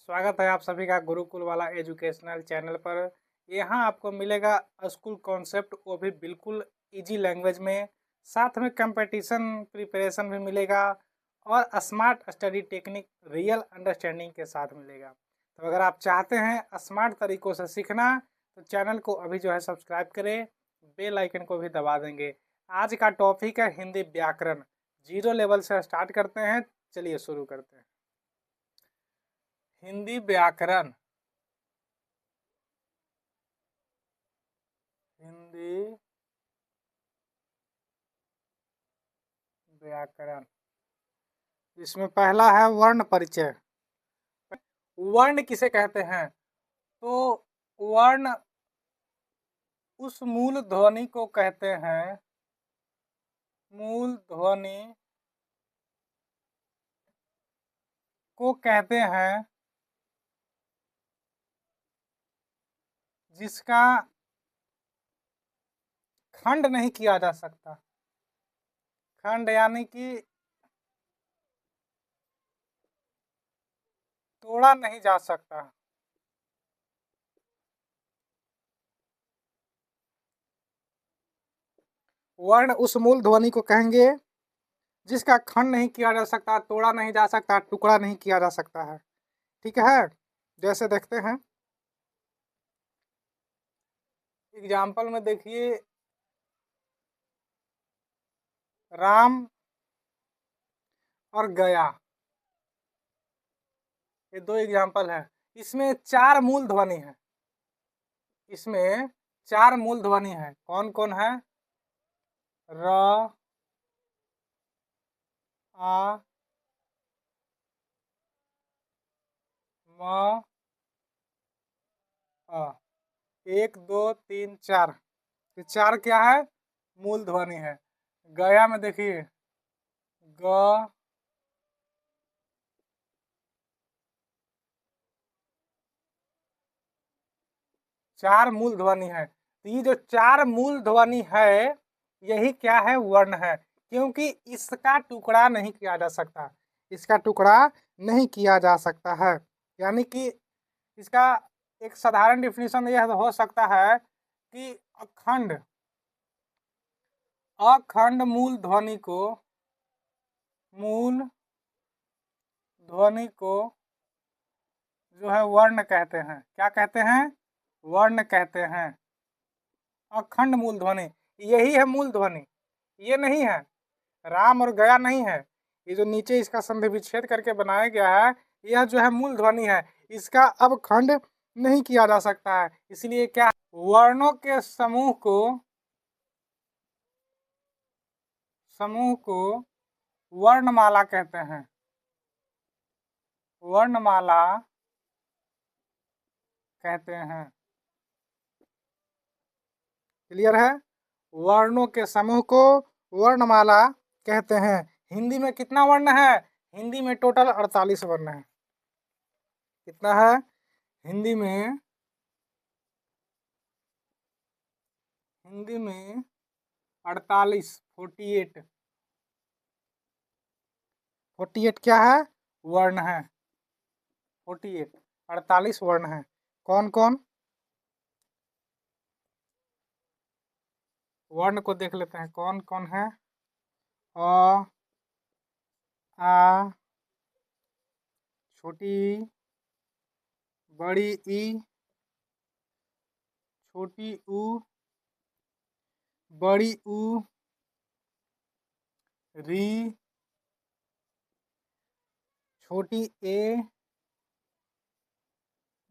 स्वागत है आप सभी का गुरुकुल वाला एजुकेशनल चैनल पर। यहाँ आपको मिलेगा स्कूल कॉन्सेप्ट, वो भी बिल्कुल इजी लैंग्वेज में। साथ में कंपटीशन प्रिपरेशन भी मिलेगा और smart study technique real understanding के साथ मिलेगा। तो अगर आप चाहते हैं स्मार्ट तरीकों से सीखना तो चैनल को अभी जो है सब्सक्राइब करें, बेल आइकन को भी दबा देंगे। आज का टॉपिक है हिंदी व्याकरण। जीरो लेवल से स्टार्ट करते हैं, चलिए शुरू करते हैं। हिंदी व्याकरण। हिंदी व्याकरण, इसमें पहला है वर्ण परिचय। वर्ण किसे कहते हैं? तो वर्ण उस मूल ध्वनि को कहते हैं, मूल ध्वनि को कहते हैं जिसका खंड नहीं किया जा सकता। खंड यानी कि तोड़ा नहीं जा सकता। वर्ण उस मूल ध्वनि को कहेंगे जिसका खंड नहीं किया जा सकता, तोड़ा नहीं जा सकता, टुकड़ा नहीं किया जा सकता है। ठीक है, जैसे देखते हैं एग्जाम्पल में, देखिए राम और गया, ये दो एग्जाम्पल है। इसमें चार मूल ध्वनि है। इसमें चार मूल ध्वनि है। कौन कौन है? र, आ, म, अ। एक दो तीन चार, ये चार क्या है? मूल ध्वनि है। गया में देखिए ग, चार मूल ध्वनि है। तो ये जो चार मूल ध्वनि है यही क्या है? वर्ण है। क्योंकि इसका टुकड़ा नहीं किया जा सकता, इसका टुकड़ा नहीं किया जा सकता है। यानी कि इसका एक साधारण डिफिनीशन यह हो सकता है कि अखंड, अखंड मूल ध्वनि को, मूल ध्वनि को जो है वर्ण कहते हैं। क्या कहते हैं? वर्ण कहते हैं। अखंड मूल ध्वनि, यही है मूल ध्वनि, ये नहीं है। राम और गया नहीं है। ये जो नीचे इसका संधि विच्छेद करके बनाया गया है, यह जो है मूल ध्वनि है। इसका अब खंड नहीं किया जा सकता है। इसलिए क्या, वर्णों के समूह को, समूह को वर्णमाला कहते हैं। वर्णमाला कहते हैं। क्लियर है? वर्णों के समूह को वर्णमाला कहते हैं। हिंदी में कितना वर्ण है? हिंदी में टोटल 48 वर्ण है। कितना है हिंदी में? हिंदी में 48, 48। 48 क्या है? वर्ण है। 48, 48 वर्ण है। कौन कौन? वर्ण को देख लेते हैं कौन कौन है। अ, आ, छोटी ई, बड़ी ई, छोटी ऊ, बड़ी ऊ, री, छोटी ए,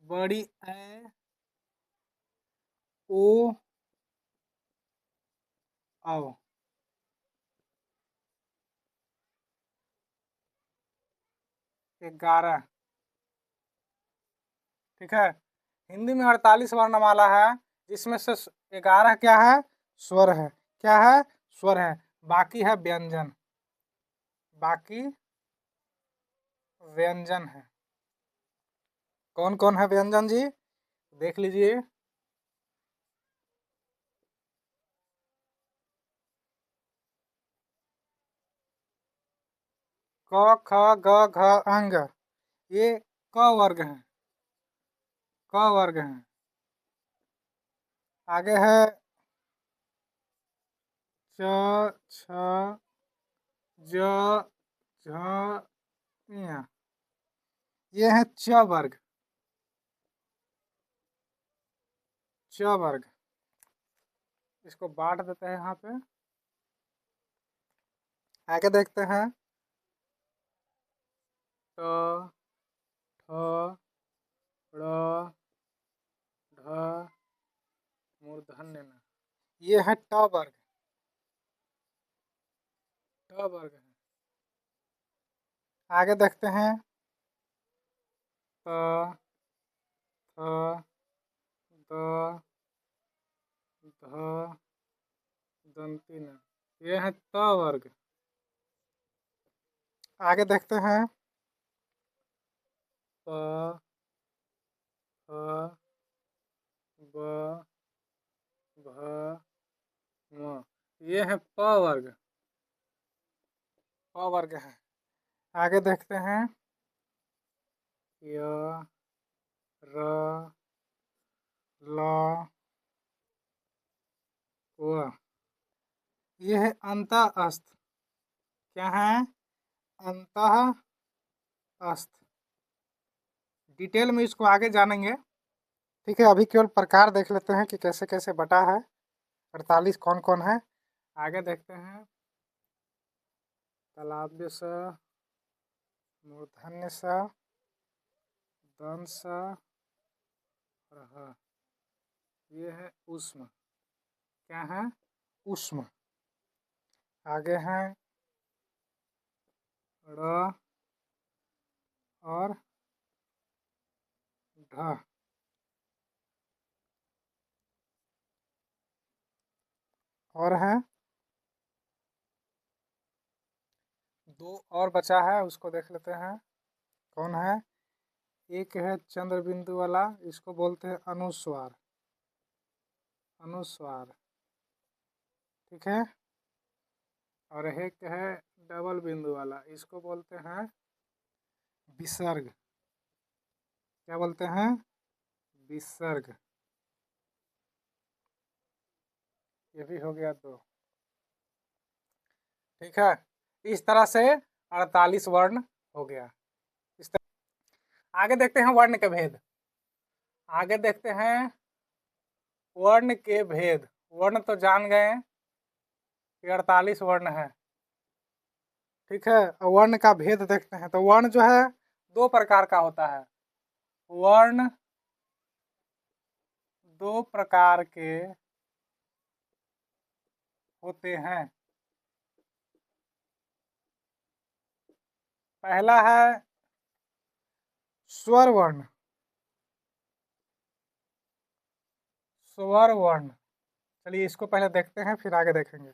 बड़ी ए, ओ, औ। 11। ठीक है, हिंदी में 48 वर्णमाला है, जिसमें से 11 क्या है? स्वर है। क्या है? स्वर है। बाकी है व्यंजन, बाकी व्यंजन है। कौन कौन है व्यंजन जी? देख लीजिए। क, ख, ग, घ, अंग, ये क वर्ग है, क वर्ग है। आगे है च, छ, ज, झ, ञ। ये है च वर्ग, च वर्ग। इसको बांट देते हैं यहाँ पे। आगे देखते हैं ट, ठ, ड़, ढ, मूर्धन्य न। ये है ट वर्ग, ट वर्ग है। आगे देखते हैं त, थ, द, ध, दंती न। ये है त वर्ग। आगे देखते हैं प, फ, ब, भ, म। ये है प वर्ग, प वर्ग है। आगे देखते हैं य, र, ल, व। ये है अंतः अस्थ। क्या है? अंतः अस्थ। डिटेल में इसको आगे जानेंगे। ठीक है, अभी केवल प्रकार देख लेते हैं कि कैसे कैसे बटा है। 48 कौन कौन है, आगे देखते हैं। तालव्य स, मूर्धन्य स, दंश स और ह। ये है ऊष्म। क्या है? ऊष्म। आगे है ड़ और ढ। और है दो और बचा है, उसको देख लेते हैं। कौन है? एक है चंद्र बिंदु वाला, इसको बोलते हैं अनुस्वार, अनुस्वार। ठीक है। और एक है डबल बिंदु वाला, इसको बोलते हैं विसर्ग। क्या बोलते हैं? विसर्ग। ये भी हो गया दो। ठीक है, इस तरह से 48 वर्ण हो गया। इस तरह आगे देखते हैं वर्ण के भेद। आगे देखते हैं वर्ण के भेद। वर्ण तो जान गए कि 48 वर्ण है। ठीक है, वर्ण का भेद देखते हैं। तो वर्ण जो है दो प्रकार का होता है। वर्ण दो प्रकार के होते हैं। पहला है स्वर वर्ण, स्वर वर्ण। चलिए इसको पहले देखते हैं, फिर आगे देखेंगे।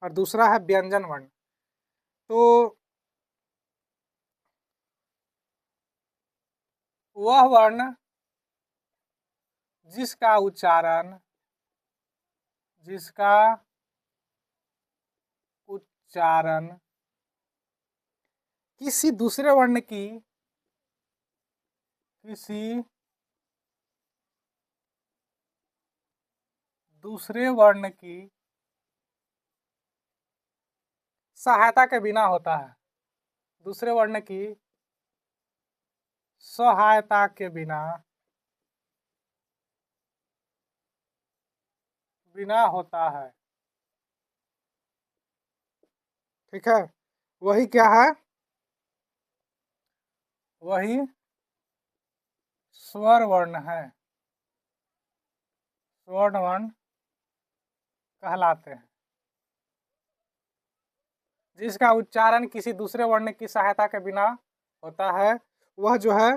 और दूसरा है व्यंजन वर्ण। तो वह वर्ण जिसका उच्चारण किसी दूसरे वर्ण की सहायता के बिना होता है। दूसरे वर्ण की सहायता के बिना होता है। ठीक है, वही क्या है? वही स्वर वर्ण है, स्वर्ण वर्ण कहलाते हैं। जिसका उच्चारण किसी दूसरे वर्ण की सहायता के बिना होता है, वह जो है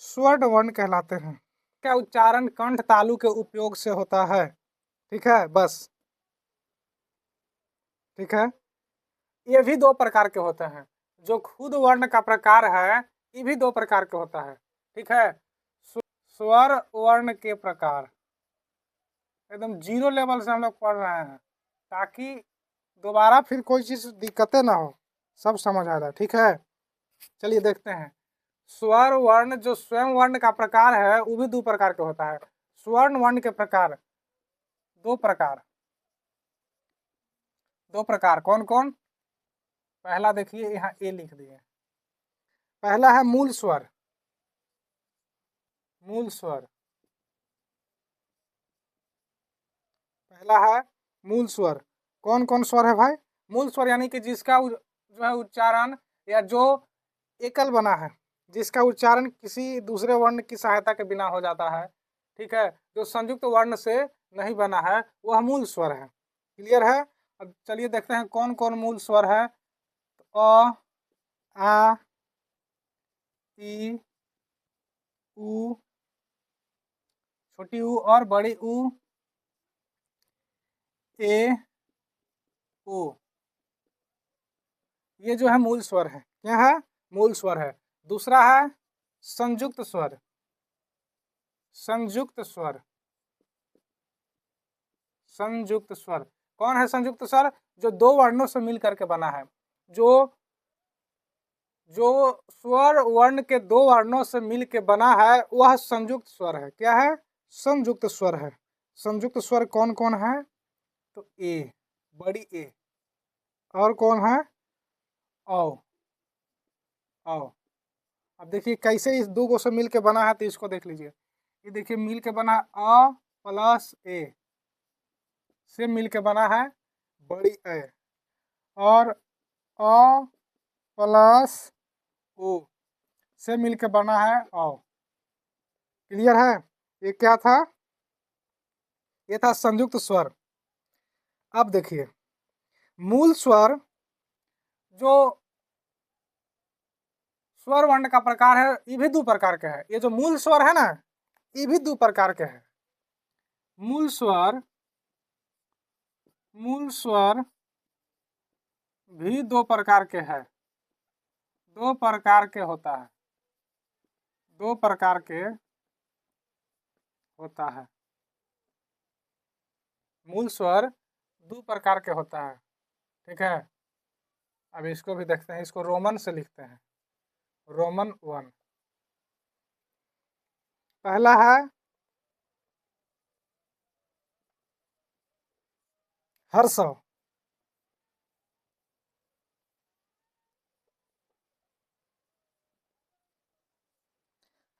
स्वर्ण वर्ण कहलाते हैं। क्या उच्चारण कंठ तालु के उपयोग से होता है। ठीक है, बस। ठीक है, ये भी दो प्रकार के होते हैं। जो खुद वर्ण का प्रकार है, ये भी दो प्रकार के होता है। ठीक है, स्वर वर्ण के प्रकार एकदम जीरो लेवल से हम लोग पढ़ रहे हैं, ताकि दोबारा फिर कोई चीज दिक्कतें ना हो, सब समझ आ जाए। ठीक है, चलिए देखते हैं। स्वर वर्ण जो स्वयं वर्ण का प्रकार है वो भी दो प्रकार के होता है। स्वर्ण वर्ण के प्रकार दो प्रकार, दो प्रकार कौन कौन? पहला देखिए यहाँ ए लिख दिए। पहला है मूल स्वर, मूल स्वर। पहला है मूल स्वर। कौन कौन स्वर है भाई? मूल स्वर यानी कि जिसका जो है उच्चारण या जो एकल बना है, जिसका उच्चारण किसी दूसरे वर्ण की सहायता के बिना हो जाता है, ठीक है, जो संयुक्त वर्ण से नहीं बना है वह मूल स्वर है। क्लियर है? अब चलिए देखते हैं कौन कौन मूल स्वर है। अ, आ, ई, उ, छोटी ऊ और बड़ी ऊ, ए, ओ। ये जो है मूल स्वर है। क्या है? मूल स्वर है। दूसरा है संयुक्त स्वर, संयुक्त स्वर, संयुक्त स्वर। कौन है संयुक्त स्वर? जो दो वर्णों से मिल करके बना है, जो जो स्वर वर्ण के दो वर्णों से मिल के बना है वह संयुक्त स्वर है। क्या है? संयुक्त स्वर है। संयुक्त स्वर कौन कौन है? तो ए, बड़ी ए, और कौन है? औ, औ। अब देखिए कैसे इस दो को से मिल के बना है, तो इसको देख लीजिए। ये देखिए मिल के बना अ प्लस ए से मिल के बना है बड़ी ए, और अ प्लस ओ से मिल के बना है औ। क्लियर है? ये क्या था? ये था संयुक्त स्वर। अब देखिए मूल स्वर, जो स्वर वर्ण का प्रकार है, ये भी दो प्रकार के है। ये जो मूल स्वर है ना, ये भी दो प्रकार के है। मूल स्वर, मूल स्वर भी दो प्रकार के है, दो प्रकार के होता है, दो प्रकार के होता है। मूल स्वर दो प्रकार के होता है, ठीक है। अब इसको भी देखते हैं, इसको रोमन से लिखते हैं, रोमन 1। पहला है हर्षव,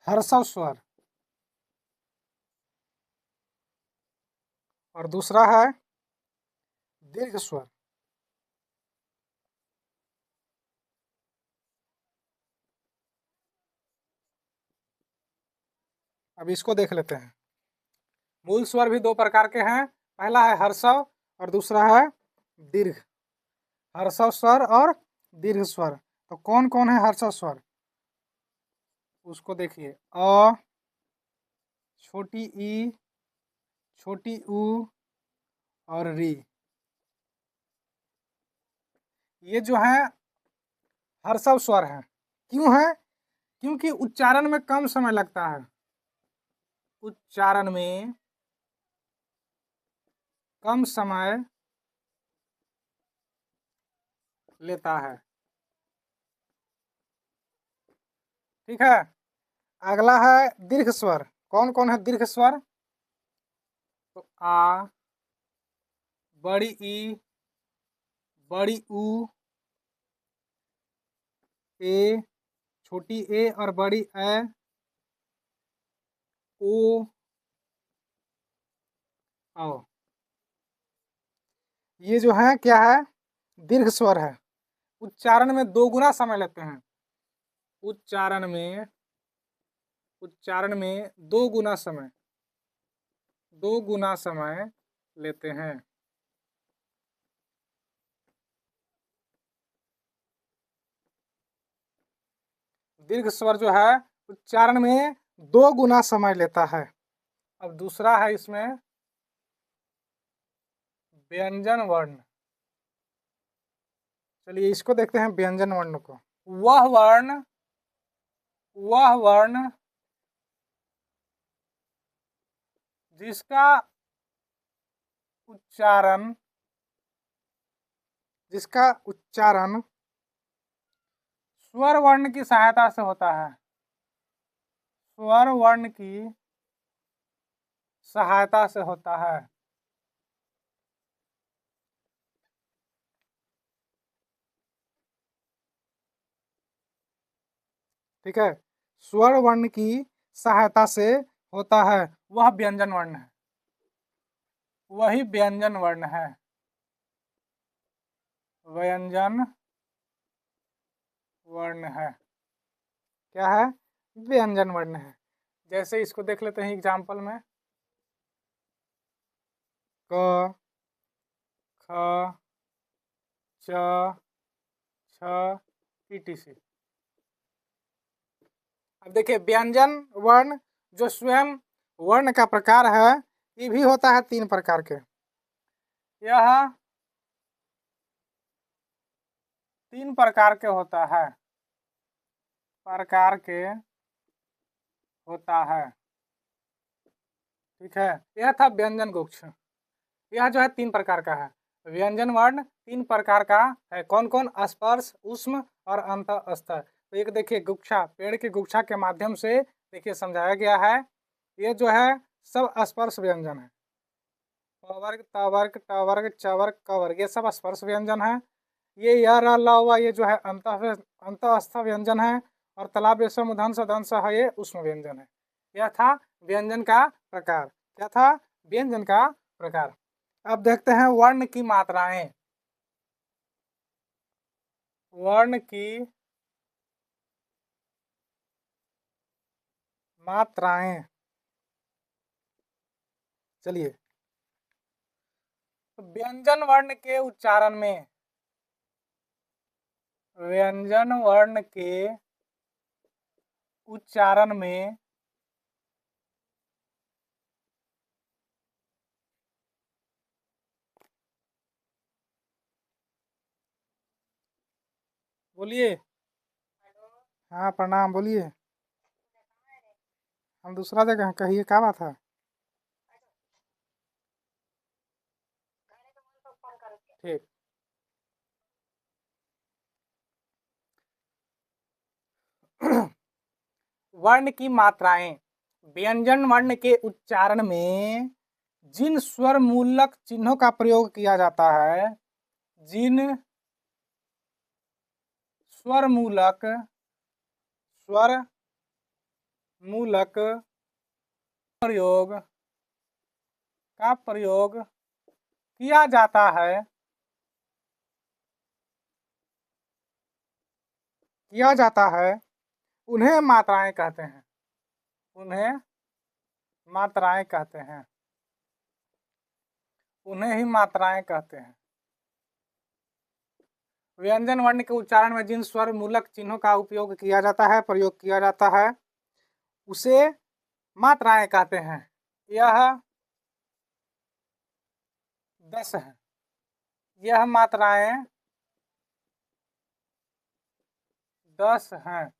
हर्षव स्वर। और दूसरा है दीर्घ स्वर। अब इसको देख लेते हैं। मूल स्वर भी दो प्रकार के हैं। पहला है हर्षव और दूसरा है दीर्घ। हर्षव स्वर और दीर्घ स्वर। तो कौन कौन है हर्षव स्वर? उसको देखिए, अ, छोटी ई, छोटी ऊ और री। ये जो है हर्षव स्वर है। क्यों है? क्योंकि उच्चारण में कम समय लगता है, उच्चारण में कम समय लेता है, ठीक है। अगला है दीर्घ स्वर। कौन कौन है दीर्घ स्वर? तो आ, बड़ी ई, बड़ी ऊ, ए, छोटी ए और बड़ी ए, ओ, औ। ये जो है क्या है? दीर्घ स्वर है। उच्चारण में दो गुना समय लेते हैं, उच्चारण में, उच्चारण में दो गुना समय, दो गुना समय लेते हैं। दीर्घ स्वर जो है उच्चारण में दो गुना समय लेता है। अब दूसरा है इसमें व्यंजन वर्ण। चलिए इसको देखते हैं व्यंजन वर्ण को। वह वर्ण, वह वर्ण जिसका उच्चारण, जिसका उच्चारण स्वर वर्ण की सहायता से होता है, स्वर वर्ण की सहायता से होता है। ठीक है, स्वर वर्ण की सहायता से होता है, वह व्यंजन वर्ण है, वही व्यंजन वर्ण है, व्यंजन वर्ण है। क्या है? व्यंजन वर्ण है। जैसे इसको देख लेते हैं एग्जाम्पल में, क, ख, च, छ, etc। अब देखिए व्यंजन वर्ण जो स्वयं वर्ण का प्रकार है, ये भी होता है 3 प्रकार के। यह 3 प्रकार के होता है, प्रकार के होता है। ठीक है, यह था व्यंजन गुच्छ। यह जो है 3 प्रकार का है, व्यंजन वर्ण 3 प्रकार का है। कौन कौन? स्पर्श, ऊष्म और अंतःस्थ। तो एक देखिए गुच्छा, पेड़ की गुच्छा के माध्यम से देखिए समझाया गया है। ये जो है सब स्पर्श व्यंजन है, प वर्ग, त वर्ग, ट वर्ग, च वर्ग, क वर्ग, ये सब स्पर्श व्यंजन है। ये य र ल व ये जो है अंतःस्थ व्यंजन है। और तालाब रेशम दंश दंश है, ये ऊष्म व्यंजन है। यह था व्यंजन का प्रकार। क्या था? व्यंजन का प्रकार। अब देखते हैं वर्ण की मात्राएं। वर्ण की मात्राएं, चलिए। तो व्यंजन वर्ण के उच्चारण में, व्यंजन वर्ण के उच्चारण में बोलिए। हाँ प्रणाम, बोलिए। हम दूसरा जगह हैं, कहिए क्या बात है। ठीक। वर्ण की मात्राएं। व्यंजन वर्ण के उच्चारण में जिन स्वर मूलक चिन्हों का प्रयोग किया जाता है, जिन स्वर मूलक प्रयोग का प्रयोग किया जाता है, उन्हें मात्राएं कहते हैं, उन्हें मात्राएं कहते हैं, उन्हें ही मात्राएं कहते हैं। व्यंजन वर्ण के उच्चारण में जिन स्वर मूलक चिन्हों का उपयोग किया जाता है, प्रयोग किया जाता है, उसे मात्राएं कहते हैं। यह 10 है। यह मात्राएं 10 हैं।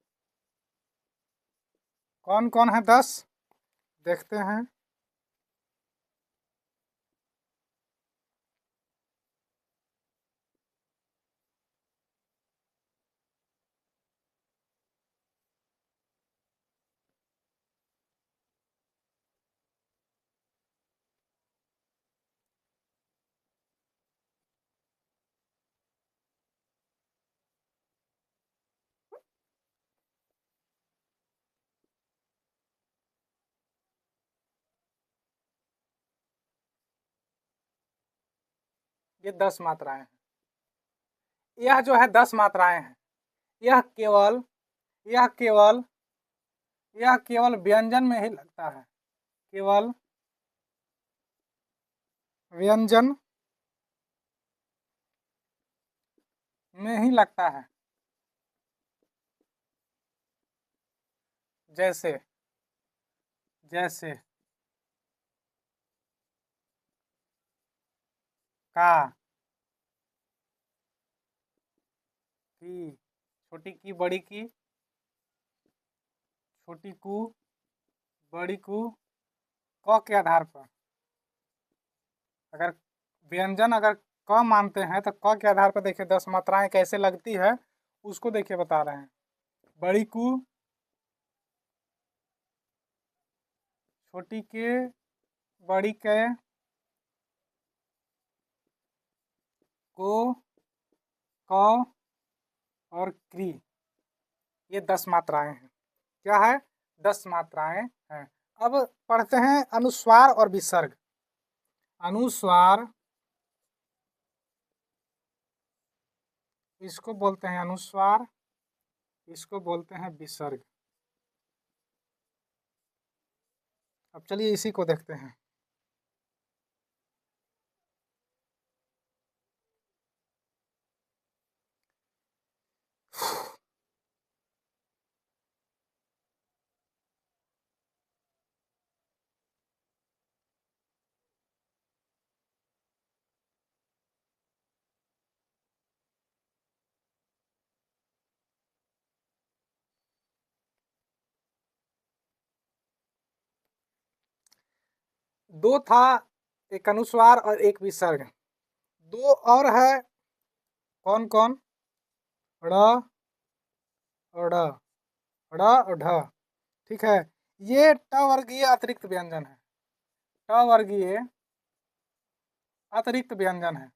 कौन कौन है 10? देखते हैं। ये 10 मात्राएं हैं। यह जो है 10 मात्राएं हैं। यह केवल यह केवल यह केवल व्यंजन में ही लगता है, केवल व्यंजन में ही लगता है। जैसे जैसे का, की, छोटी की, बड़ी की, छोटी कू, बड़ी कू, क के आधार पर। अगर व्यंजन अगर क मानते हैं तो क के आधार पर देखिए 10 मात्राएं कैसे लगती है, उसको देखिए बता रहे हैं। बड़ी कू, छोटी के, बड़ी के, को, कौ और क्री, ये 10 मात्राएं हैं। क्या है? 10 मात्राएं हैं। अब पढ़ते हैं अनुस्वार और विसर्ग। अनुस्वार, इसको बोलते हैं अनुस्वार, इसको बोलते हैं विसर्ग। अब चलिए इसी को देखते हैं। दो था, एक अनुस्वार और एक विसर्ग। दो और है, कौन कौन? ड़ और ढ, ड़ और ढ। ठीक है, ये ट वर्गीय अतिरिक्त व्यंजन है। ट वर्गीय अतिरिक्त व्यंजन है।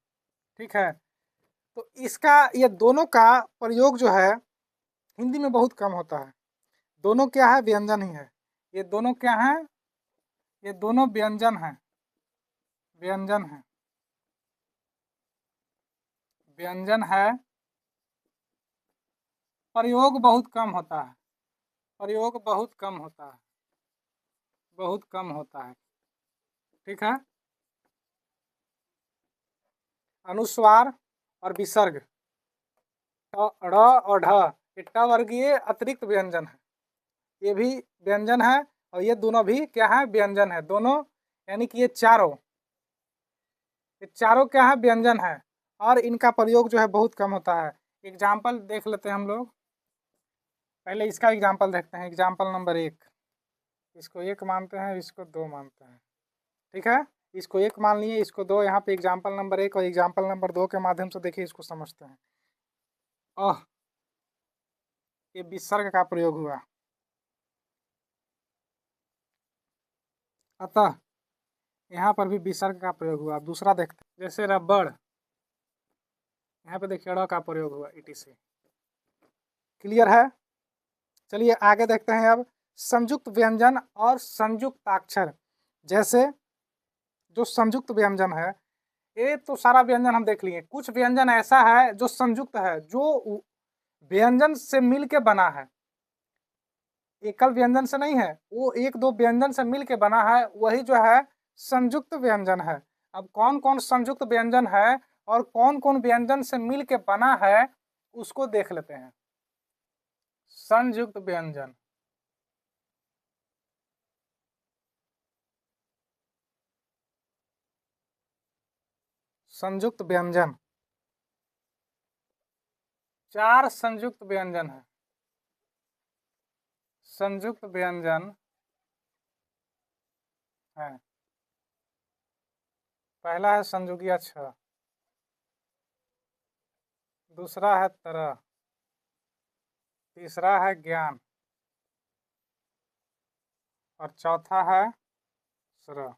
ठीक है, तो इसका, ये दोनों का प्रयोग जो है हिंदी में बहुत कम होता है। दोनों क्या है? व्यंजन ही है। ये दोनों क्या हैं? ये दोनों व्यंजन हैं, व्यंजन है, व्यंजन है। प्रयोग बहुत कम होता है, प्रयोग बहुत कम होता है, बहुत कम होता है। ठीक है, अनुस्वार और विसर्ग, ड़ और ढ, ये ट वर्गीय अतिरिक्त व्यंजन है। ये भी व्यंजन है और ये दोनों भी क्या है? व्यंजन है दोनों। यानी कि ये चारों क्या है? व्यंजन है। और इनका प्रयोग जो है बहुत कम होता है। एग्जाम्पल देख लेते हैं हम लोग। पहले इसका एग्जाम्पल देखते हैं। एग्जाम्पल नंबर 1, इसको 1 मानते हैं, इसको 2 मानते हैं। ठीक है, इसको 1 मान लिए, इसको 2। यहाँ पे एग्जाम्पल नंबर 1 और एग्जाम्पल नंबर 2 के माध्यम से देखिए इसको समझते हैं। ये विसर्ग का प्रयोग हुआ। अतः यहाँ पर भी विसर्ग का प्रयोग हुआ। दूसरा देखते हैं, जैसे रबड़, यहाँ पे देखिए ड़ का प्रयोग हुआ, etc। क्लियर है? चलिए आगे देखते हैं अब संयुक्त व्यंजन और संयुक्ताक्षर। जैसे जो संयुक्त व्यंजन है, ये तो सारा व्यंजन हम देख लिए। कुछ व्यंजन ऐसा है जो संयुक्त है, जो व्यंजन से मिल के बना है, एकल व्यंजन से नहीं है, वो एक दो व्यंजन से मिल के बना है, वही जो है संयुक्त व्यंजन है। अब कौन कौन संयुक्त व्यंजन है और कौन कौन व्यंजन से मिल के बना है, उसको देख लेते हैं। संयुक्त व्यंजन, संयुक्त व्यंजन, 4 संयुक्त व्यंजन है। संयुक्त व्यंजन है, पहला है संयुगिया छ, दूसरा है तरह, तीसरा है ज्ञान और चौथा है स्र।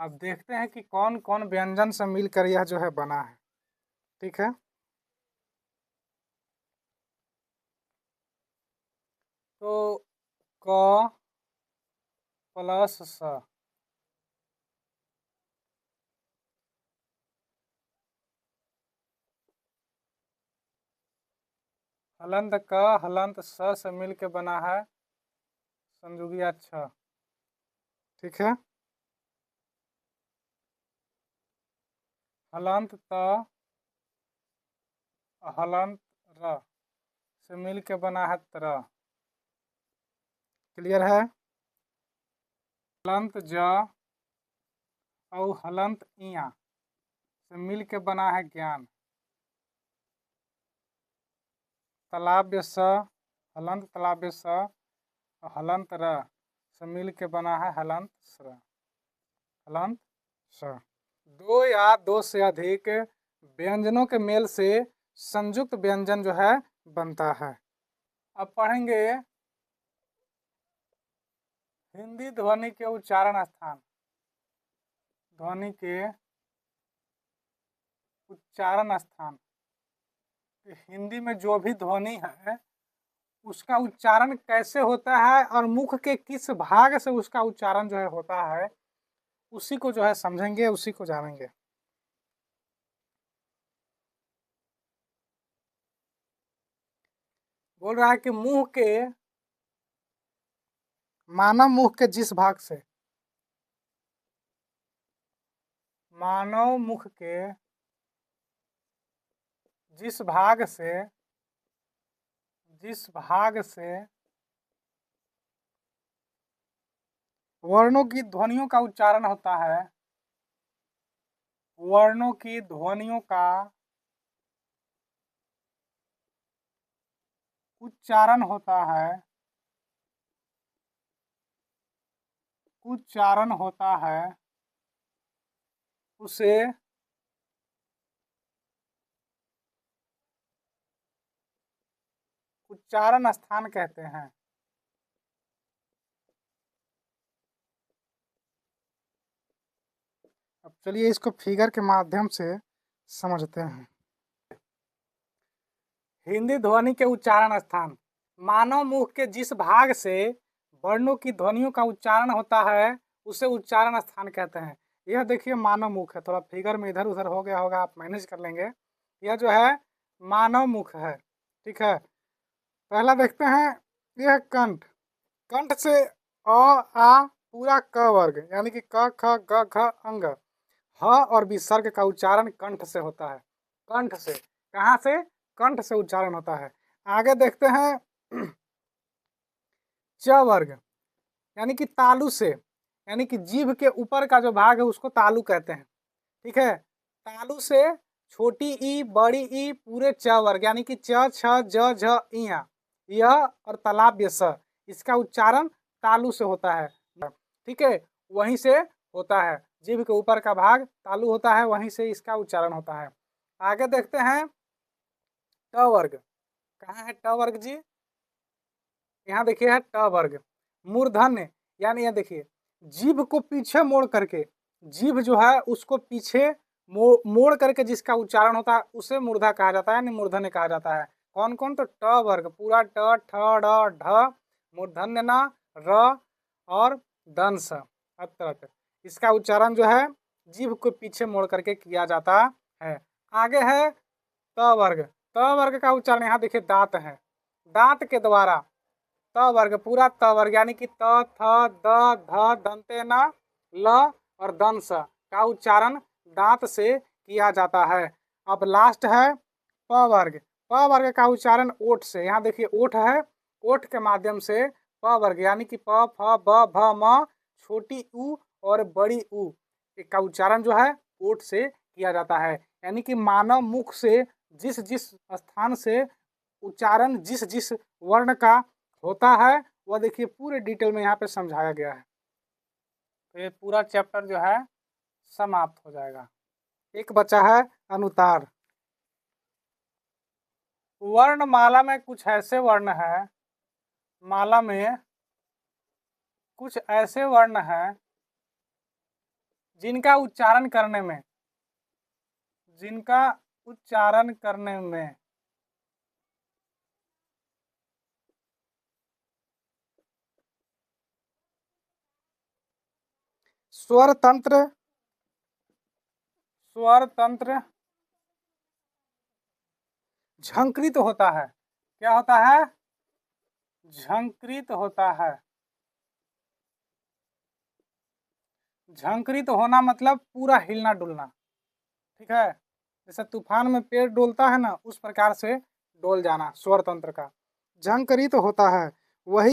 अब देखते हैं कि कौन कौन व्यंजन से मिलकर यह जो है बना है। ठीक है, तो क प्लस स, हलंत क हलंत स से मिल के बना है संयुगिया छ। ठीक है, हलंत त हलंत र से मिल के बना है तरह। क्लियर है? हलंत ज और हलंत इया से मिल के बना है ज्ञान। तलाव्य स, हलंत तलाव्य स और हलंत र से मिल के बना है हलंत स्र, हलंत स। दो या दो से अधिक व्यंजनों के मेल से संयुक्त व्यंजन जो है बनता है। अब पढ़ेंगे हिंदी ध्वनि के उच्चारण स्थान। ध्वनि के उच्चारण स्थान। हिंदी में जो भी ध्वनि है उसका उच्चारण कैसे होता है और मुख के किस भाग से उसका उच्चारण जो है होता है, उसी को जो है समझेंगे, उसी को जानेंगे। बोल रहा है कि मानव मुख के जिस भाग से, मानव मुख के जिस भाग से वर्णों की ध्वनियों का उच्चारण होता है, वर्णों की ध्वनियों का उच्चारण होता है, उच्चारण होता है, उसे उच्चारण स्थान कहते हैं। अब चलिए इसको फिगर के माध्यम से समझते हैं। हिंदी ध्वनि के उच्चारण स्थान। मानव मुख के जिस भाग से वर्णों की ध्वनियों का उच्चारण होता है उसे उच्चारण स्थान कहते हैं। यह देखिए मानव मुख है, थोड़ा फिगर में इधर उधर हो गया होगा, आप मैनेज कर लेंगे। यह जो है मानव मुख है, ठीक है। पहला देखते हैं, यह कंठ। कंठ से अ आ पूरा क वर्ग यानी कि क ख ग घ अंग, ह और विसर्ग का उच्चारण कंठ से होता है। कंठ से, कहाँ से? कंठ से उच्चारण होता है। आगे देखते हैं च वर्ग यानी कि तालु से, यानी कि जीभ के ऊपर का जो भाग है उसको तालु कहते हैं, ठीक है। तालु से छोटी ई बड़ी ई पूरे च वर्ग यानी कि च छ ज झ इया, यह और तालाब्य स, इसका उच्चारण तालु से होता है, ठीक है। वहीं से होता है, जीभ के ऊपर का भाग तालु होता है, वहीं से इसका उच्चारण होता है। आगे देखते हैं ट वर्ग। कहाँ है ट वर्ग जी? यहाँ देखिए है ट वर्ग। मूर्धन्य यानी यह देखिए जीभ को पीछे मोड़ करके, जीभ जो है उसको पीछे मोड़ करके जिसका उच्चारण होता है उसे मूर्धा कहा जाता है, यानी मूर्धन्य कहा जाता है। कौन कौन? तो ट वर्ग पूरा ट ठ ड ढ, मूर्धन्य न, र और दंश अत्र। इसका उच्चारण जो है जीभ को पीछे मोड़ करके किया जाता है। आगे है त वर्ग। त वर्ग का उच्चारण यहाँ देखिए दांत है, दांत के द्वारा त वर्ग पूरा त वर्ग यानी कि त थ द ध दंते न ल और दंश का उच्चारण दांत से किया जाता है। अब लास्ट है प वर्ग। प वर्ग का उच्चारण ओठ से, यहाँ देखिए ओठ है, ओठ के माध्यम से प वर्ग यानी कि प फ ब भ म छोटी ऊ और बड़ी ऊ का उच्चारण जो है ओठ से किया जाता है। यानी कि मानव मुख से जिस जिस स्थान से उच्चारण जिस जिस वर्ण का होता है वह देखिए पूरे डिटेल में यहाँ पे समझाया गया है। तो ये पूरा चैप्टर जो है समाप्त हो जाएगा। एक बचा है अनुतार। वर्णमाला में कुछ ऐसे वर्ण है, माला में कुछ ऐसे वर्ण हैं जिनका उच्चारण करने में, जिनका उच्चारण करने में स्वर तंत्र, स्वर तंत्र झंकृत होता है। क्या होता है? झंकृत होता है। झंकृत होना मतलब पूरा हिलना डुलना, ठीक है। जैसे तूफान में पेड़ डोलता है ना, उस प्रकार से डोल जाना स्वर तंत्र का झंकृत होता है। वही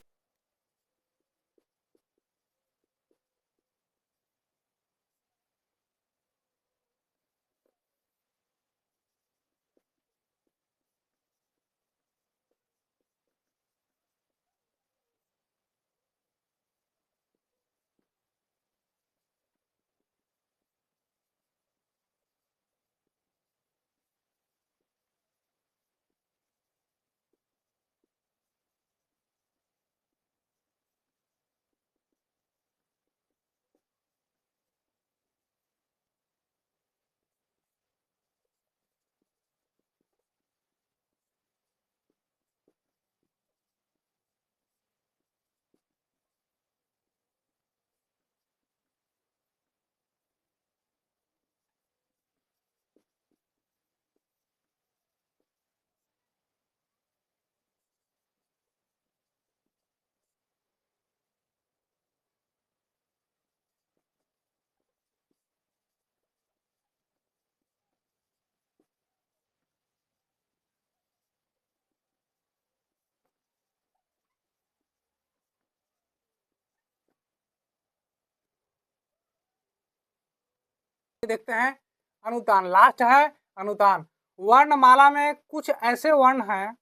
देखते हैं अनुतान, लास्ट है अनुतान। वर्णमाला में कुछ ऐसे वर्ण हैं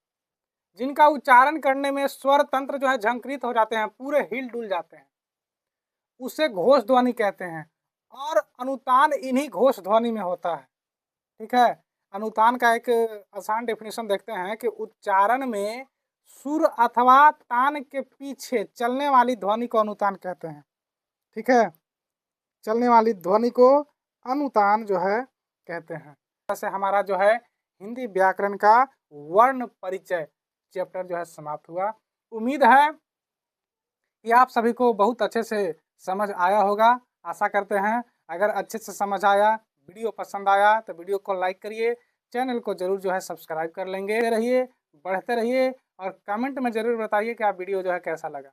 जिनका उच्चारण करने में स्वर तंत्र जो है झंकृत हो जाते हैं, पूरे हिल डुल जाते हैं, उसे घोष ध्वनि कहते हैं और अनुतान इन्हीं घोष ध्वनि में होता है। ठीक है, अनुतान का एक आसान डेफिनेशन देखते हैं कि उच्चारण में सुर अथवा तान के पीछे चलने वाली ध्वनि को अनुतान कहते हैं। ठीक है, चलने वाली ध्वनि को अनुतान जो है कहते हैं। ऐसे हमारा जो है हिंदी व्याकरण का वर्ण परिचय चैप्टर जो है समाप्त हुआ। उम्मीद है कि आप सभी को बहुत अच्छे से समझ आया होगा। आशा करते हैं अगर अच्छे से समझ आया, वीडियो पसंद आया तो वीडियो को लाइक करिए, चैनल को जरूर जो है सब्सक्राइब कर लेंगे रहिए, बढ़ते रहिए और कमेंट में ज़रूर बताइए कि आप वीडियो जो है कैसा लगा।